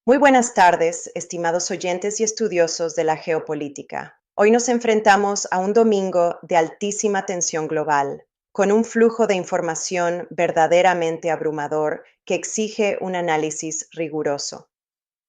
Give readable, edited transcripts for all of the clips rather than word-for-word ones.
Muy buenas tardes, estimados oyentes y estudiosos de la geopolítica. Hoy nos enfrentamos a un domingo de altísima tensión global, con un flujo de información verdaderamente abrumador que exige un análisis riguroso.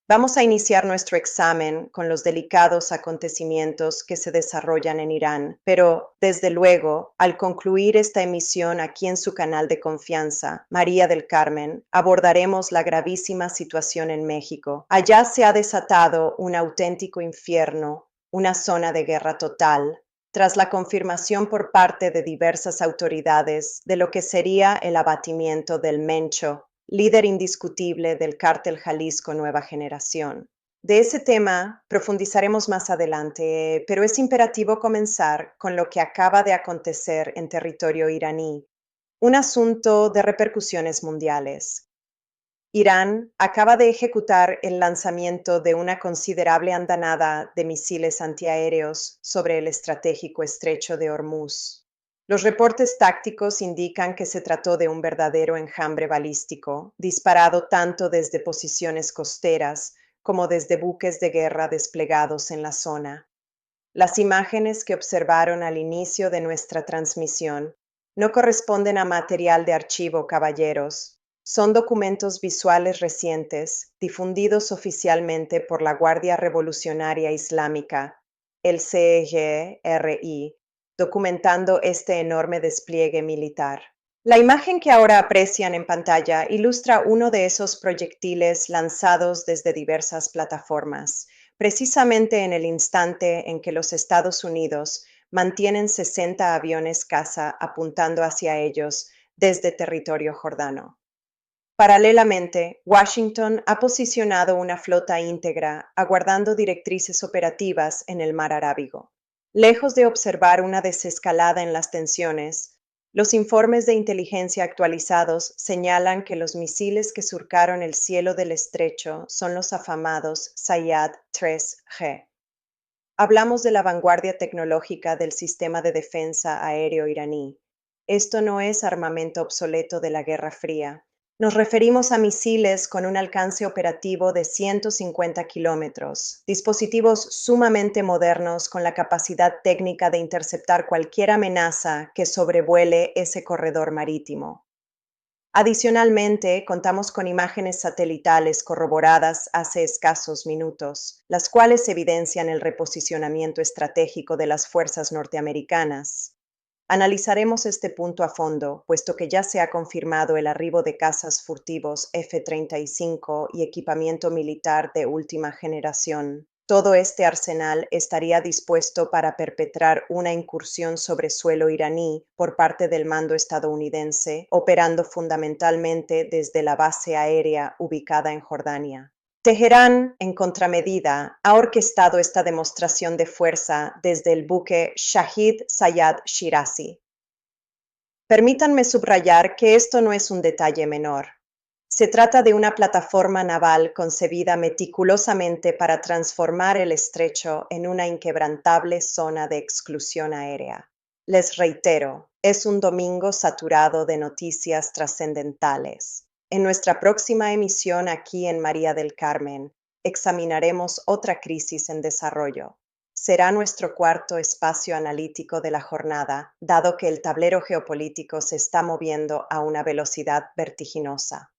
Vamos a iniciar nuestro examen con los delicados acontecimientos que se desarrollan en Irán, pero desde luego, al concluir esta emisión aquí en su canal de confianza, María del Carmen, abordaremos la gravísima situación en México. Allá se ha desatado un auténtico infierno, una zona de guerra total, tras la confirmación por parte de diversas autoridades de lo que sería el abatimiento del Mencho, líder indiscutible del cártel Jalisco Nueva Generación. De ese tema profundizaremos más adelante, pero es imperativo comenzar con lo que acaba de acontecer en territorio iraní, un asunto de repercusiones mundiales. Irán acaba de ejecutar el lanzamiento de una considerable andanada de misiles antiaéreos sobre el estratégico estrecho de Hormuz. Los reportes tácticos indican que se trató de un verdadero enjambre balístico, disparado tanto desde posiciones costeras como desde buques de guerra desplegados en la zona. Las imágenes que observaron al inicio de nuestra transmisión no corresponden a material de archivo, caballeros. Son documentos visuales recientes, difundidos oficialmente por la Guardia Revolucionaria Islámica, el CGRI, documentando este enorme despliegue militar. La imagen que ahora aprecian en pantalla ilustra uno de esos proyectiles lanzados desde diversas plataformas, precisamente en el instante en que los Estados Unidos mantienen 60 aviones caza apuntando hacia ellos desde territorio jordano. Paralelamente, Washington ha posicionado una flota íntegra aguardando directrices operativas en el mar Arábigo. Lejos de observar una desescalada en las tensiones, los informes de inteligencia actualizados señalan que los misiles que surcaron el cielo del estrecho son los afamados Sayyad-3G. Hablamos de la vanguardia tecnológica del sistema de defensa aéreo iraní. Esto no es armamento obsoleto de la Guerra Fría. Nos referimos a misiles con un alcance operativo de 150 kilómetros, dispositivos sumamente modernos con la capacidad técnica de interceptar cualquier amenaza que sobrevuele ese corredor marítimo. Adicionalmente, contamos con imágenes satelitales corroboradas hace escasos minutos, las cuales evidencian el reposicionamiento estratégico de las fuerzas norteamericanas. Analizaremos este punto a fondo, puesto que ya se ha confirmado el arribo de cazas furtivos F-35 y equipamiento militar de última generación. Todo este arsenal estaría dispuesto para perpetrar una incursión sobre suelo iraní por parte del mando estadounidense, operando fundamentalmente desde la base aérea ubicada en Jordania. Teherán, en contramedida, ha orquestado esta demostración de fuerza desde el buque Shahid Sayad Shirazi. Permítanme subrayar que esto no es un detalle menor. Se trata de una plataforma naval concebida meticulosamente para transformar el estrecho en una inquebrantable zona de exclusión aérea. Les reitero, es un domingo saturado de noticias trascendentales. En nuestra próxima emisión aquí en María del Carmen, examinaremos otra crisis en desarrollo. Será nuestro cuarto espacio analítico de la jornada, dado que el tablero geopolítico se está moviendo a una velocidad vertiginosa.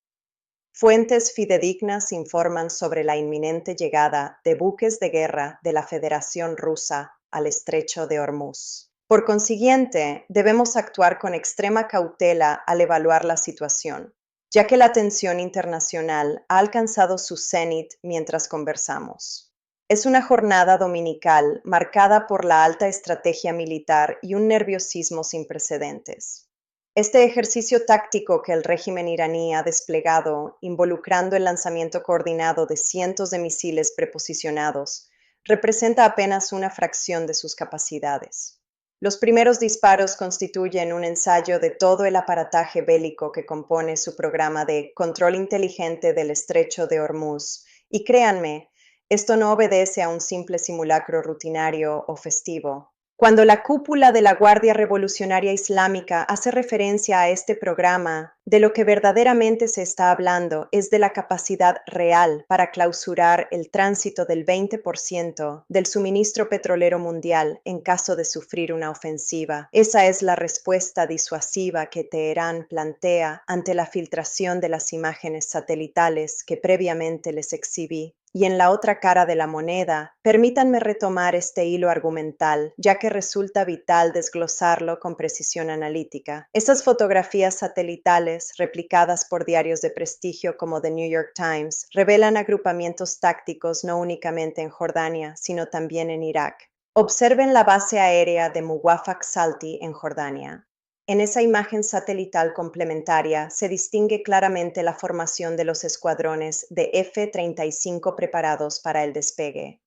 Fuentes fidedignas informan sobre la inminente llegada de buques de guerra de la Federación Rusa al estrecho de Hormuz. Por consiguiente, debemos actuar con extrema cautela al evaluar la situación, ya que la tensión internacional ha alcanzado su cenit mientras conversamos. Es una jornada dominical marcada por la alta estrategia militar y un nerviosismo sin precedentes. Este ejercicio táctico que el régimen iraní ha desplegado, involucrando el lanzamiento coordinado de cientos de misiles preposicionados, representa apenas una fracción de sus capacidades. Los primeros disparos constituyen un ensayo de todo el aparataje bélico que compone su programa de control inteligente del estrecho de Hormuz, y créanme, esto no obedece a un simple simulacro rutinario o festivo. Cuando la cúpula de la Guardia Revolucionaria Islámica hace referencia a este programa, de lo que verdaderamente se está hablando es de la capacidad real para clausurar el tránsito del 20% del suministro petrolero mundial en caso de sufrir una ofensiva. Esa es la respuesta disuasiva que Teherán plantea ante la filtración de las imágenes satelitales que previamente les exhibí. Y en la otra cara de la moneda, permítanme retomar este hilo argumental, ya que resulta vital desglosarlo con precisión analítica. Esas fotografías satelitales, replicadas por diarios de prestigio como The New York Times, revelan agrupamientos tácticos no únicamente en Jordania, sino también en Irak. Observen la base aérea de Muwafaq Salti en Jordania. En esa imagen satelital complementaria se distingue claramente la formación de los escuadrones de F-35 preparados para el despegue.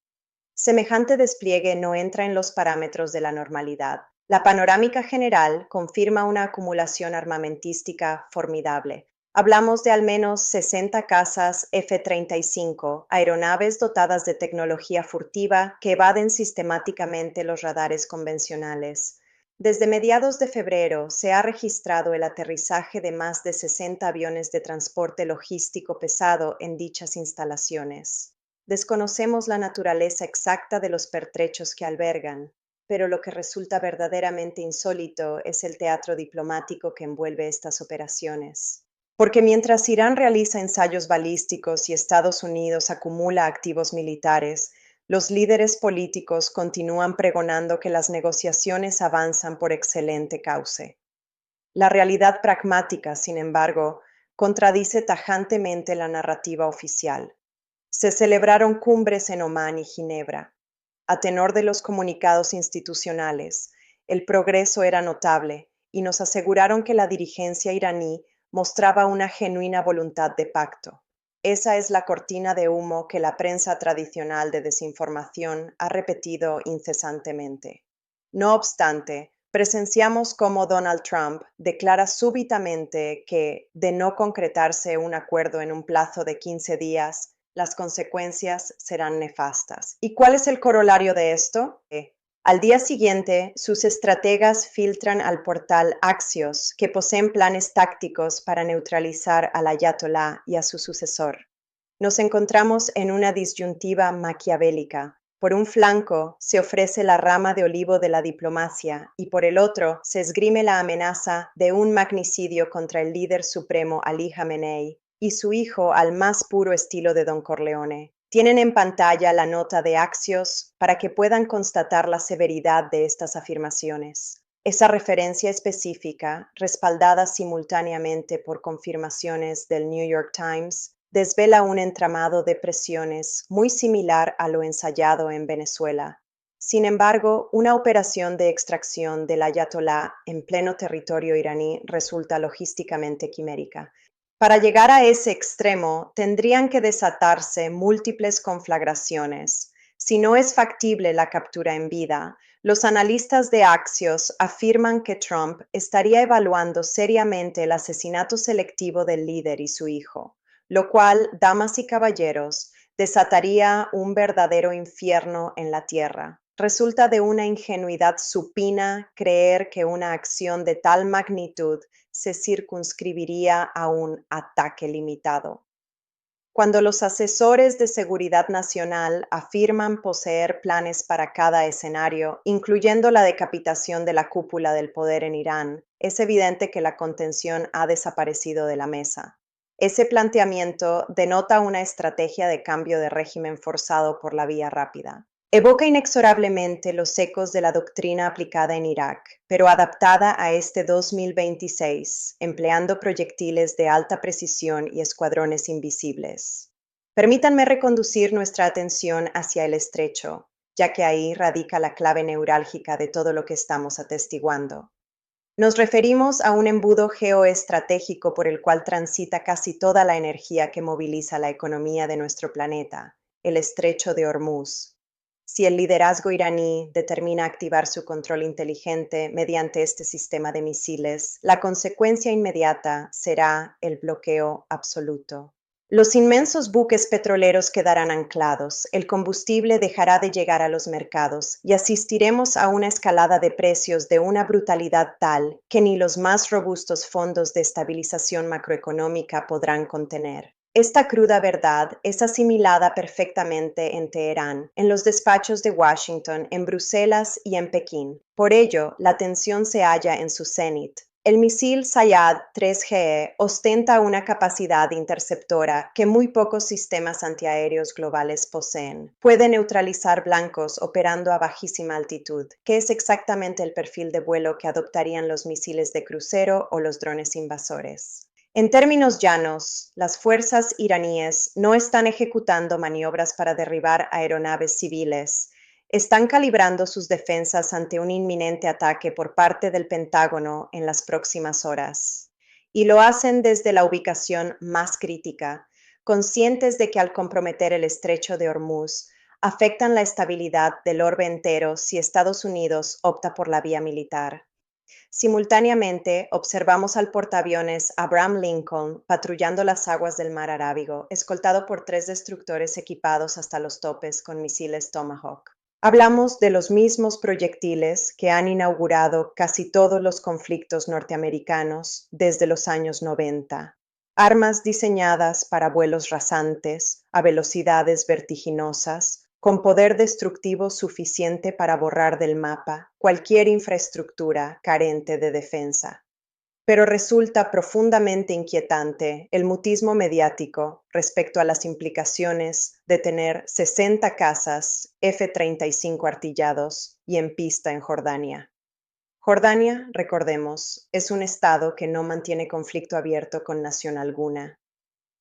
Semejante despliegue no entra en los parámetros de la normalidad. La panorámica general confirma una acumulación armamentística formidable. Hablamos de al menos 60 cazas F-35, aeronaves dotadas de tecnología furtiva que evaden sistemáticamente los radares convencionales. Desde mediados de febrero se ha registrado el aterrizaje de más de 60 aviones de transporte logístico pesado en dichas instalaciones. Desconocemos la naturaleza exacta de los pertrechos que albergan, pero lo que resulta verdaderamente insólito es el teatro diplomático que envuelve estas operaciones. Porque mientras Irán realiza ensayos balísticos y Estados Unidos acumula activos militares, los líderes políticos continúan pregonando que las negociaciones avanzan por excelente cauce. La realidad pragmática, sin embargo, contradice tajantemente la narrativa oficial. Se celebraron cumbres en Omán y Ginebra. A tenor de los comunicados institucionales, el progreso era notable y nos aseguraron que la dirigencia iraní mostraba una genuina voluntad de pacto. Esa es la cortina de humo que la prensa tradicional de desinformación ha repetido incesantemente. No obstante, presenciamos cómo Donald Trump declara súbitamente que, de no concretarse un acuerdo en un plazo de 15 días, las consecuencias serán nefastas. ¿Y cuál es el corolario de esto? Al día siguiente, sus estrategas filtran al portal Axios, que poseen planes tácticos para neutralizar al ayatolá y a su sucesor. Nos encontramos en una disyuntiva maquiavélica. Por un flanco se ofrece la rama de olivo de la diplomacia y por el otro se esgrime la amenaza de un magnicidio contra el líder supremo Ali Jamenei y su hijo al más puro estilo de Don Corleone. Tienen en pantalla la nota de Axios para que puedan constatar la severidad de estas afirmaciones. Esa referencia específica, respaldada simultáneamente por confirmaciones del New York Times, desvela un entramado de presiones muy similar a lo ensayado en Venezuela. Sin embargo, una operación de extracción del ayatolá en pleno territorio iraní resulta logísticamente quimérica. Para llegar a ese extremo, tendrían que desatarse múltiples conflagraciones. Si no es factible la captura en vida, los analistas de Axios afirman que Trump estaría evaluando seriamente el asesinato selectivo del líder y su hijo, lo cual, damas y caballeros, desataría un verdadero infierno en la tierra. Resulta de una ingenuidad supina creer que una acción de tal magnitud se circunscribiría a un ataque limitado. Cuando los asesores de seguridad nacional afirman poseer planes para cada escenario, incluyendo la decapitación de la cúpula del poder en Irán, es evidente que la contención ha desaparecido de la mesa. Ese planteamiento denota una estrategia de cambio de régimen forzado por la vía rápida. Evoca inexorablemente los ecos de la doctrina aplicada en Irak, pero adaptada a este 2026, empleando proyectiles de alta precisión y escuadrones invisibles. Permítanme reconducir nuestra atención hacia el estrecho, ya que ahí radica la clave neurálgica de todo lo que estamos atestiguando. Nos referimos a un embudo geoestratégico por el cual transita casi toda la energía que moviliza la economía de nuestro planeta, el estrecho de Hormuz. Si el liderazgo iraní determina activar su control inteligente mediante este sistema de misiles, la consecuencia inmediata será el bloqueo absoluto. Los inmensos buques petroleros quedarán anclados, el combustible dejará de llegar a los mercados y asistiremos a una escalada de precios de una brutalidad tal que ni los más robustos fondos de estabilización macroeconómica podrán contener. Esta cruda verdad es asimilada perfectamente en Teherán, en los despachos de Washington, en Bruselas y en Pekín. Por ello, la tensión se halla en su cenit. El misil Sayad 3GE ostenta una capacidad interceptora que muy pocos sistemas antiaéreos globales poseen. Puede neutralizar blancos operando a bajísima altitud, que es exactamente el perfil de vuelo que adoptarían los misiles de crucero o los drones invasores. En términos llanos, las fuerzas iraníes no están ejecutando maniobras para derribar aeronaves civiles. Están calibrando sus defensas ante un inminente ataque por parte del Pentágono en las próximas horas. Y lo hacen desde la ubicación más crítica, conscientes de que al comprometer el estrecho de Hormuz, afectan la estabilidad del orbe entero si Estados Unidos opta por la vía militar. Simultáneamente, observamos al portaaviones Abraham Lincoln patrullando las aguas del mar Arábigo, escoltado por 3 destructores equipados hasta los topes con misiles Tomahawk. Hablamos de los mismos proyectiles que han inaugurado casi todos los conflictos norteamericanos desde los años 90. Armas diseñadas para vuelos rasantes, a velocidades vertiginosas, con poder destructivo suficiente para borrar del mapa cualquier infraestructura carente de defensa. Pero resulta profundamente inquietante el mutismo mediático respecto a las implicaciones de tener 60 cazas F-35 artillados y en pista en Jordania. Jordania, recordemos, es un estado que no mantiene conflicto abierto con nación alguna.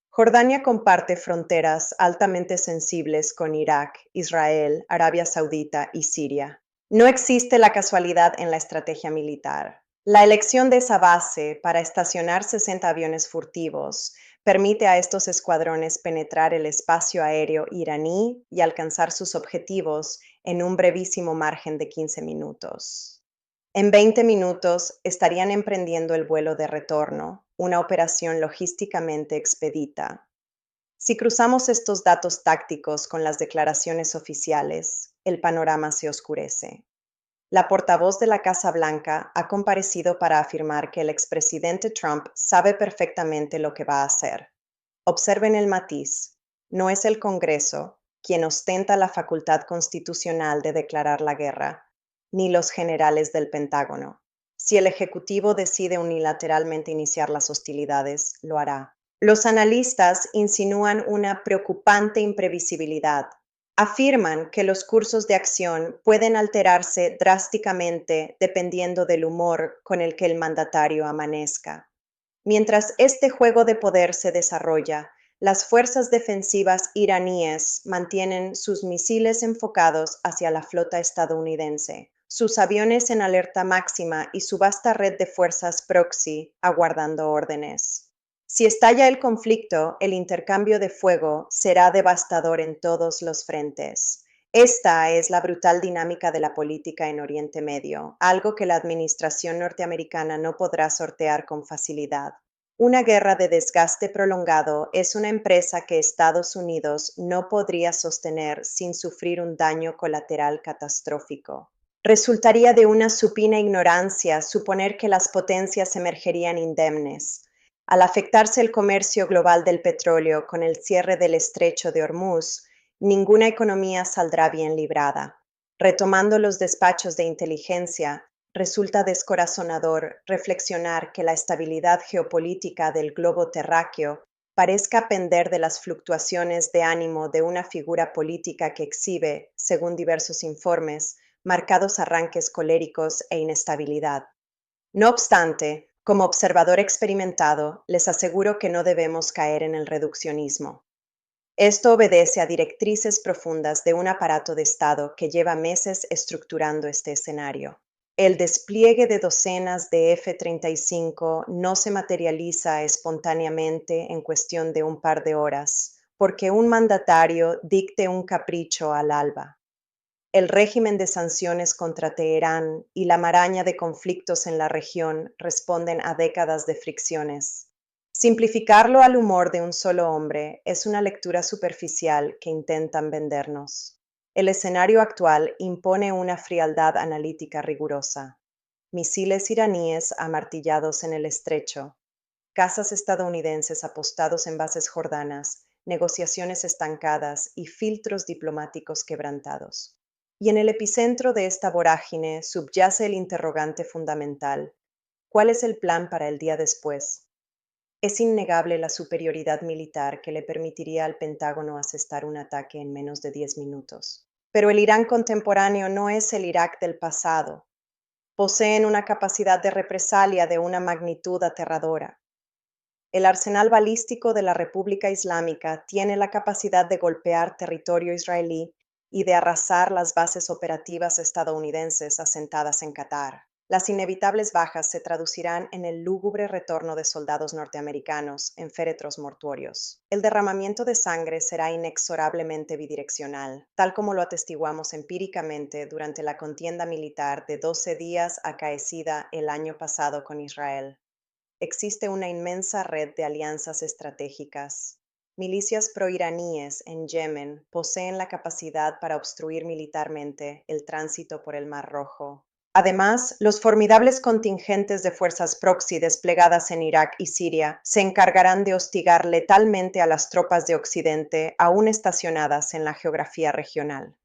Jordania comparte fronteras altamente sensibles con Irak, Israel, Arabia Saudita y Siria. No existe la casualidad en la estrategia militar. La elección de esa base para estacionar 60 aviones furtivos permite a estos escuadrones penetrar el espacio aéreo iraní y alcanzar sus objetivos en un brevísimo margen de 15 minutos. En 20 minutos estarían emprendiendo el vuelo de retorno, una operación logísticamente expedita. Si cruzamos estos datos tácticos con las declaraciones oficiales, el panorama se oscurece. La portavoz de la Casa Blanca ha comparecido para afirmar que el expresidente Trump sabe perfectamente lo que va a hacer. Observen el matiz. No es el Congreso quien ostenta la facultad constitucional de declarar la guerra, ni los generales del Pentágono. Si el Ejecutivo decide unilateralmente iniciar las hostilidades, lo hará. Los analistas insinúan una preocupante imprevisibilidad. Afirman que los cursos de acción pueden alterarse drásticamente dependiendo del humor con el que el mandatario amanezca. Mientras este juego de poder se desarrolla, las fuerzas defensivas iraníes mantienen sus misiles enfocados hacia la flota estadounidense, sus aviones en alerta máxima y su vasta red de fuerzas proxy aguardando órdenes. Si estalla el conflicto, el intercambio de fuego será devastador en todos los frentes. Esta es la brutal dinámica de la política en Oriente Medio, algo que la administración norteamericana no podrá sortear con facilidad. Una guerra de desgaste prolongado es una empresa que Estados Unidos no podría sostener sin sufrir un daño colateral catastrófico. Resultaría de una supina ignorancia suponer que las potencias emergerían indemnes. Al afectarse el comercio global del petróleo con el cierre del estrecho de Hormuz, ninguna economía saldrá bien librada. Retomando los despachos de inteligencia, resulta descorazonador reflexionar que la estabilidad geopolítica del globo terráqueo parezca pender de las fluctuaciones de ánimo de una figura política que exhibe, según diversos informes, marcados arranques coléricos e inestabilidad. No obstante, como observador experimentado, les aseguro que no debemos caer en el reduccionismo. Esto obedece a directrices profundas de un aparato de Estado que lleva meses estructurando este escenario. El despliegue de docenas de F-35 no se materializa espontáneamente en cuestión de un par de horas, porque un mandatario dicte un capricho al alba. El régimen de sanciones contra Teherán y la maraña de conflictos en la región responden a décadas de fricciones. Simplificarlo al humor de un solo hombre es una lectura superficial que intentan vendernos. El escenario actual impone una frialdad analítica rigurosa. Misiles iraníes amartillados en el estrecho, casas estadounidenses apostados en bases jordanas, negociaciones estancadas y filtros diplomáticos quebrantados. Y en el epicentro de esta vorágine subyace el interrogante fundamental: ¿cuál es el plan para el día después? Es innegable la superioridad militar que le permitiría al Pentágono asestar un ataque en menos de 10 minutos. Pero el Irán contemporáneo no es el Irak del pasado. Poseen una capacidad de represalia de una magnitud aterradora. El arsenal balístico de la República Islámica tiene la capacidad de golpear territorio israelí y de arrasar las bases operativas estadounidenses asentadas en Qatar. Las inevitables bajas se traducirán en el lúgubre retorno de soldados norteamericanos en féretros mortuorios. El derramamiento de sangre será inexorablemente bidireccional, tal como lo atestiguamos empíricamente durante la contienda militar de 12 días acaecida el año pasado con Israel. Existe una inmensa red de alianzas estratégicas. Milicias proiraníes en Yemen poseen la capacidad para obstruir militarmente el tránsito por el Mar Rojo. Además, los formidables contingentes de fuerzas proxy desplegadas en Irak y Siria se encargarán de hostigar letalmente a las tropas de Occidente aún estacionadas en la geografía regional.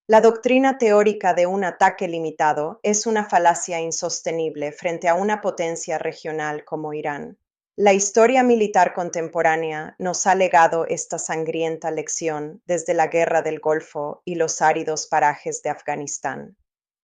La doctrina teórica de un ataque limitado es una falacia insostenible frente a una potencia regional como Irán. La historia militar contemporánea nos ha legado esta sangrienta lección desde la Guerra del Golfo y los áridos parajes de Afganistán.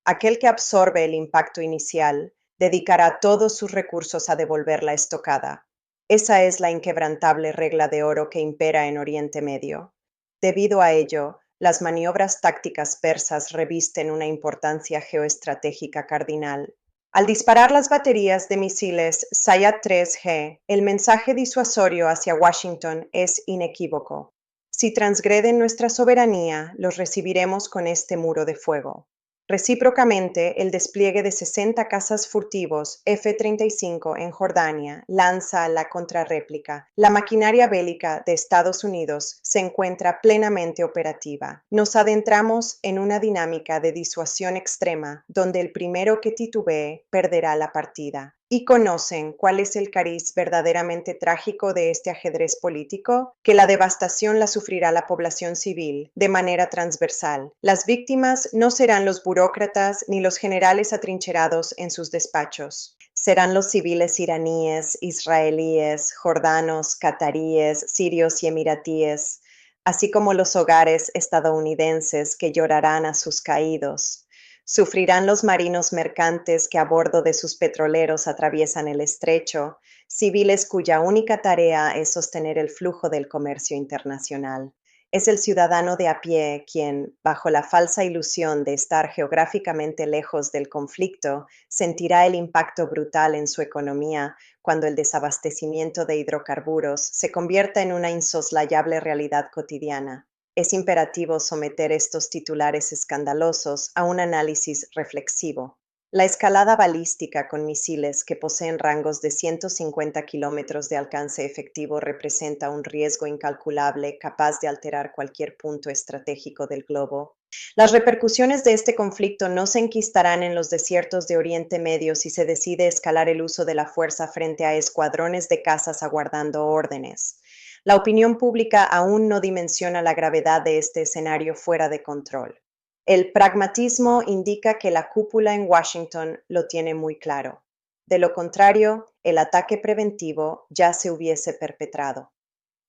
Aquel que absorbe el impacto inicial dedicará todos sus recursos a devolver la estocada. Esa es la inquebrantable regla de oro que impera en Oriente Medio. Debido a ello, las maniobras tácticas persas revisten una importancia geoestratégica cardinal. Al disparar las baterías de misiles Sayad-3G, el mensaje disuasorio hacia Washington es inequívoco. Si transgreden nuestra soberanía, los recibiremos con este muro de fuego. Recíprocamente, el despliegue de 60 cazas furtivos F-35 en Jordania lanza la contrarréplica. La maquinaria bélica de Estados Unidos se encuentra plenamente operativa. Nos adentramos en una dinámica de disuasión extrema, donde el primero que titubee perderá la partida. ¿Y conocen cuál es el cariz verdaderamente trágico de este ajedrez político? Que la devastación la sufrirá la población civil de manera transversal. Las víctimas no serán los burócratas ni los generales atrincherados en sus despachos. Serán los civiles iraníes, israelíes, jordanos, cataríes, sirios y emiratíes, así como los hogares estadounidenses que llorarán a sus caídos. Sufrirán los marinos mercantes que a bordo de sus petroleros atraviesan el estrecho, civiles cuya única tarea es sostener el flujo del comercio internacional. Es el ciudadano de a pie quien, bajo la falsa ilusión de estar geográficamente lejos del conflicto, sentirá el impacto brutal en su economía cuando el desabastecimiento de hidrocarburos se convierta en una insoslayable realidad cotidiana. Es imperativo someter estos titulares escandalosos a un análisis reflexivo. La escalada balística con misiles que poseen rangos de 150 kilómetros de alcance efectivo representa un riesgo incalculable capaz de alterar cualquier punto estratégico del globo. Las repercusiones de este conflicto no se enquistarán en los desiertos de Oriente Medio si se decide escalar el uso de la fuerza frente a escuadrones de cazas aguardando órdenes. La opinión pública aún no dimensiona la gravedad de este escenario fuera de control. El pragmatismo indica que la cúpula en Washington lo tiene muy claro. De lo contrario, el ataque preventivo ya se hubiese perpetrado.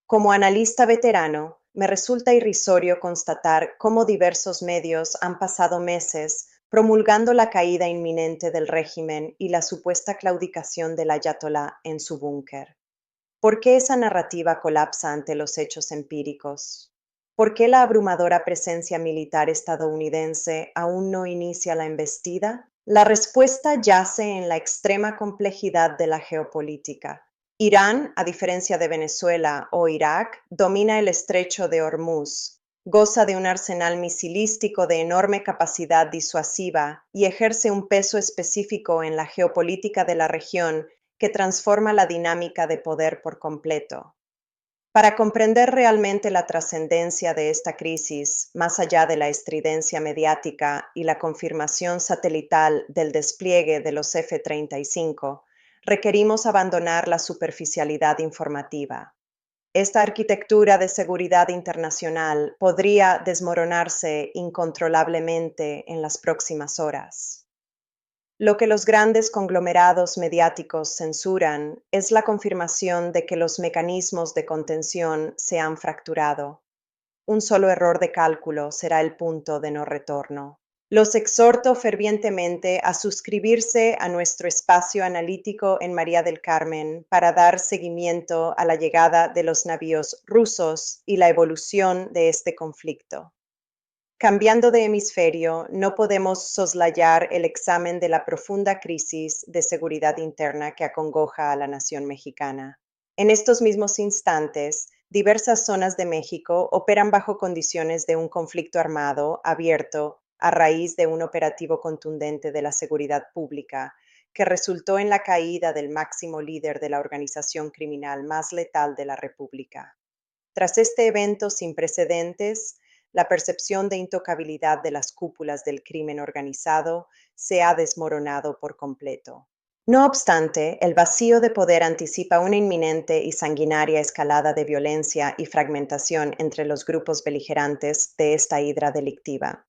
Como analista veterano, me resulta irrisorio constatar cómo diversos medios han pasado meses promulgando la caída inminente del régimen y la supuesta claudicación del ayatolá en su búnker. ¿Por qué esa narrativa colapsa ante los hechos empíricos? ¿Por qué la abrumadora presencia militar estadounidense aún no inicia la embestida? La respuesta yace en la extrema complejidad de la geopolítica. Irán, a diferencia de Venezuela o Irak, domina el estrecho de Hormuz, goza de un arsenal misilístico de enorme capacidad disuasiva y ejerce un peso específico en la geopolítica de la región que transforma la dinámica de poder por completo. Para comprender realmente la trascendencia de esta crisis, más allá de la estridencia mediática y la confirmación satelital del despliegue de los F-35, requerimos abandonar la superficialidad informativa. Esta arquitectura de seguridad internacional podría desmoronarse incontrolablemente en las próximas horas. Lo que los grandes conglomerados mediáticos censuran es la confirmación de que los mecanismos de contención se han fracturado. Un solo error de cálculo será el punto de no retorno. Los exhorto fervientemente a suscribirse a nuestro espacio analítico en María del Carmen para dar seguimiento a la llegada de los navíos rusos y la evolución de este conflicto. Cambiando de hemisferio, no podemos soslayar el examen de la profunda crisis de seguridad interna que acongoja a la nación mexicana. En estos mismos instantes, diversas zonas de México operan bajo condiciones de un conflicto armado abierto a raíz de un operativo contundente de la seguridad pública que resultó en la caída del máximo líder de la organización criminal más letal de la República. Tras este evento sin precedentes, la percepción de intocabilidad de las cúpulas del crimen organizado se ha desmoronado por completo. No obstante, el vacío de poder anticipa una inminente y sanguinaria escalada de violencia y fragmentación entre los grupos beligerantes de esta hidra delictiva.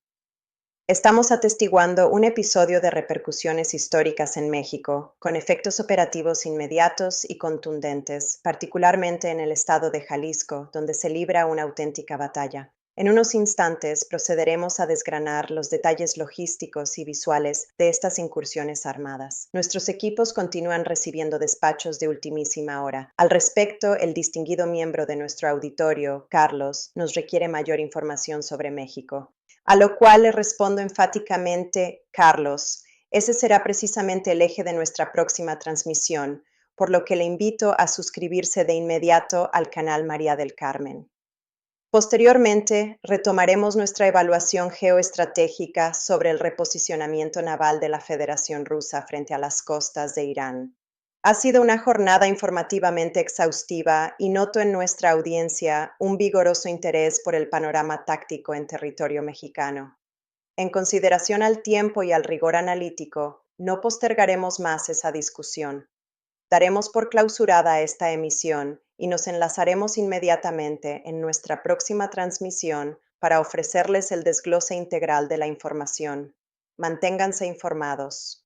Estamos atestiguando un episodio de repercusiones históricas en México, con efectos operativos inmediatos y contundentes, particularmente en el estado de Jalisco, donde se libra una auténtica batalla. En unos instantes procederemos a desgranar los detalles logísticos y visuales de estas incursiones armadas. Nuestros equipos continúan recibiendo despachos de ultimísima hora. Al respecto, el distinguido miembro de nuestro auditorio, Carlos, nos requiere mayor información sobre México. A lo cual le respondo enfáticamente, Carlos, ese será precisamente el eje de nuestra próxima transmisión, por lo que le invito a suscribirse de inmediato al canal María del Carmen. Posteriormente, retomaremos nuestra evaluación geoestratégica sobre el reposicionamiento naval de la Federación Rusa frente a las costas de Irán. Ha sido una jornada informativamente exhaustiva y noto en nuestra audiencia un vigoroso interés por el panorama táctico en territorio mexicano. En consideración al tiempo y al rigor analítico, no postergaremos más esa discusión. Daremos por clausurada esta emisión y nos enlazaremos inmediatamente en nuestra próxima transmisión para ofrecerles el desglose integral de la información. Manténganse informados.